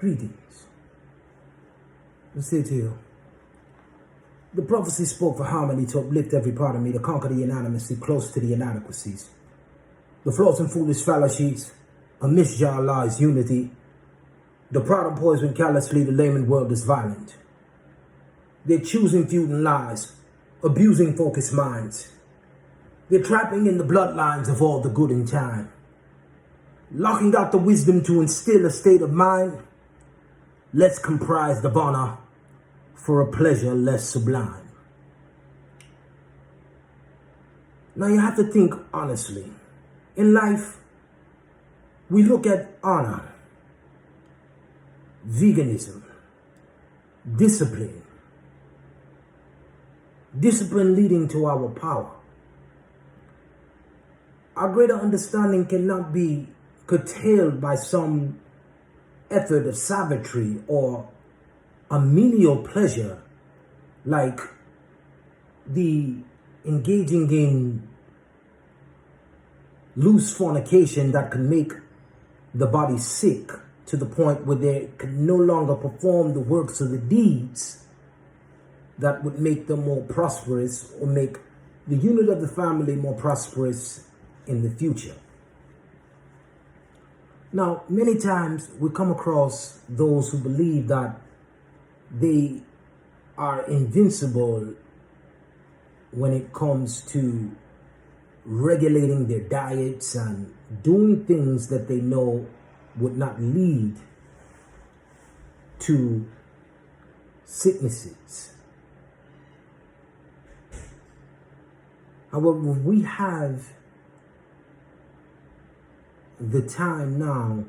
Greetings. I say to you, the prophecy spoke for harmony to uplift every part of me, to conquer the unanimously close to the inadequacies. The flaws and foolish fallacies, amidst Jah lies unity. The proud and poison callously, the layman world is violent. They're choosing feuding lies, abusing focused minds. They're trapping in the bloodlines of all the good in time. Locking out the wisdom to instill a state of mind less comprised of honor for a pleasure less sublime. Now you have to think honestly. In life, we look at honor, veganism, discipline leading to our power. Our greater understanding cannot be curtailed by some effort of savagery or a menial pleasure like the engaging in loose fornication that can make the body sick to the point where they can no longer perform the works of the deeds that would make them more prosperous or make the unit of the family more prosperous in the future. Now, many times we come across those who believe that they are invincible when it comes to regulating their diets and doing things that they know would not lead to sicknesses. However, we have the time now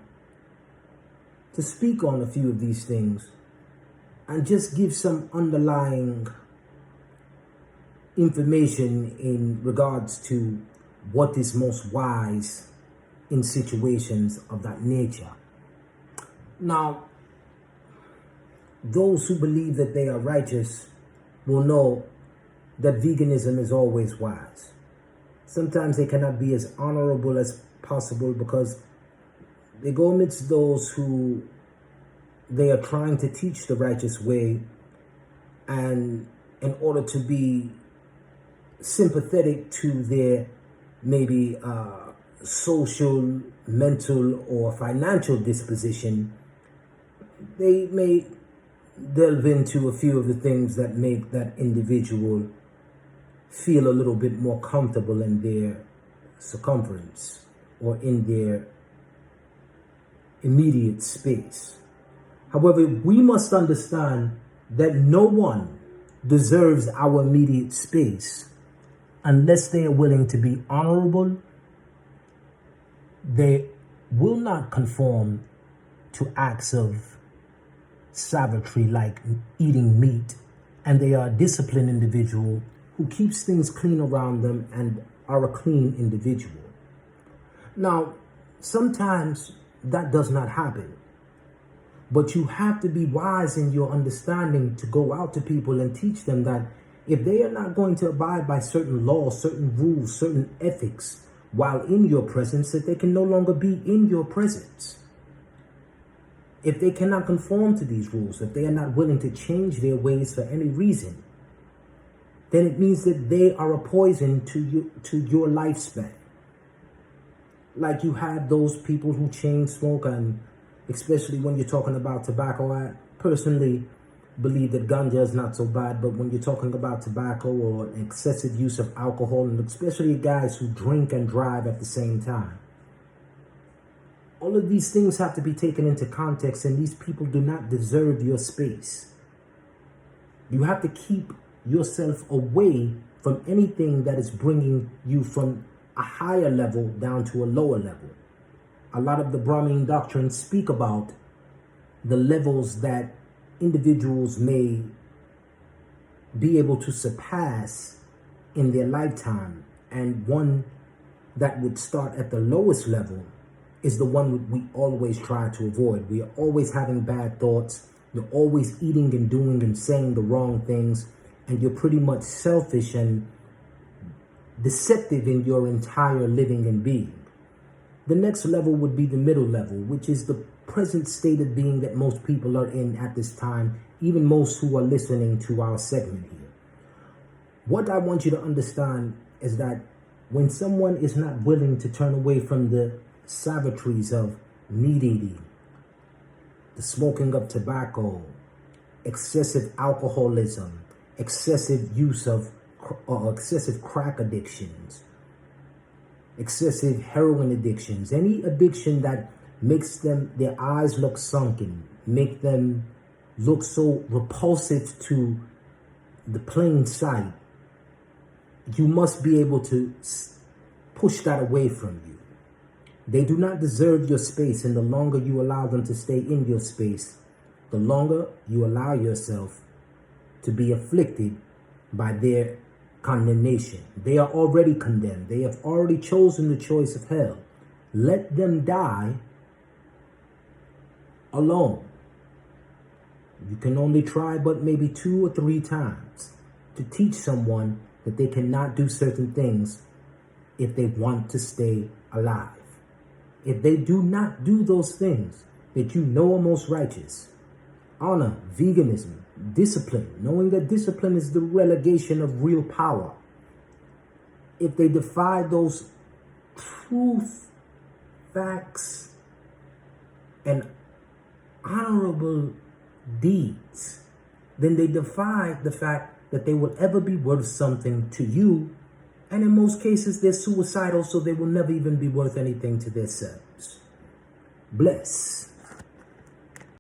to speak on a few of these things and just give some underlying information in regards to what is most wise in situations of that nature. Now, those who believe that they are righteous will know that veganism is always wise. Sometimes they cannot be as honorable as possible because they go amidst those who they are trying to teach the righteous way, and in order to be sympathetic to their maybe social, mental, or financial disposition, they may delve into a few of the things that make that individual feel a little bit more comfortable in their circumference or in their immediate space. However, we must understand that no one deserves our immediate space unless they are willing to be honorable. They will not conform to acts of savagery like eating meat, and they are a disciplined individual who keeps things clean around them and are a clean individual. Now, sometimes that does not happen, but you have to be wise in your understanding to go out to people and teach them that if they are not going to abide by certain laws, certain rules, certain ethics while in your presence, that they can no longer be in your presence. If they cannot conform to these rules, if they are not willing to change their ways for any reason, then it means that they are a poison to your lifespan. Like you have those people who chain smoke, and especially when you're talking about tobacco. I personally believe that ganja is not so bad, but when you're talking about tobacco or excessive use of alcohol, and especially guys who drink and drive at the same time, all of these things have to be taken into context, and these people do not deserve your space. You have to keep yourself away from anything that is bringing you from a higher level down to a lower level. A lot of the Brahmin doctrines speak about the levels that individuals may be able to surpass in their lifetime, and one that would start at the lowest level is the one we always try to avoid. We are always having bad thoughts. You're always eating and doing and saying the wrong things, and you're pretty much selfish and deceptive in your entire living and being. The next level would be the middle level, which is the present state of being that most people are in at this time, even most who are listening to our segment here. What I want you to understand is that when someone is not willing to turn away from the savageries of meat eating, the smoking of tobacco, excessive alcoholism, excessive use of excessive crack addictions, excessive heroin addictions, any addiction that makes their eyes look sunken, make them look so repulsive to the plain sight, you must be able to push that away from you. They do not deserve your space, and the longer you allow them to stay in your space, the longer you allow yourself to be afflicted by their condemnation. They are already condemned. They have already chosen the choice of hell. Let them die alone. You can only try but maybe 2 or 3 times to teach someone that they cannot do certain things if they want to stay alive. If they do not do those things that you know are most righteous, honor, veganism, discipline, knowing that discipline is the relegation of real power. If they defy those truth, facts, and honorable deeds, then they defy the fact that they will ever be worth something to you. And in most cases, they're suicidal, so they will never even be worth anything to themselves. Bless.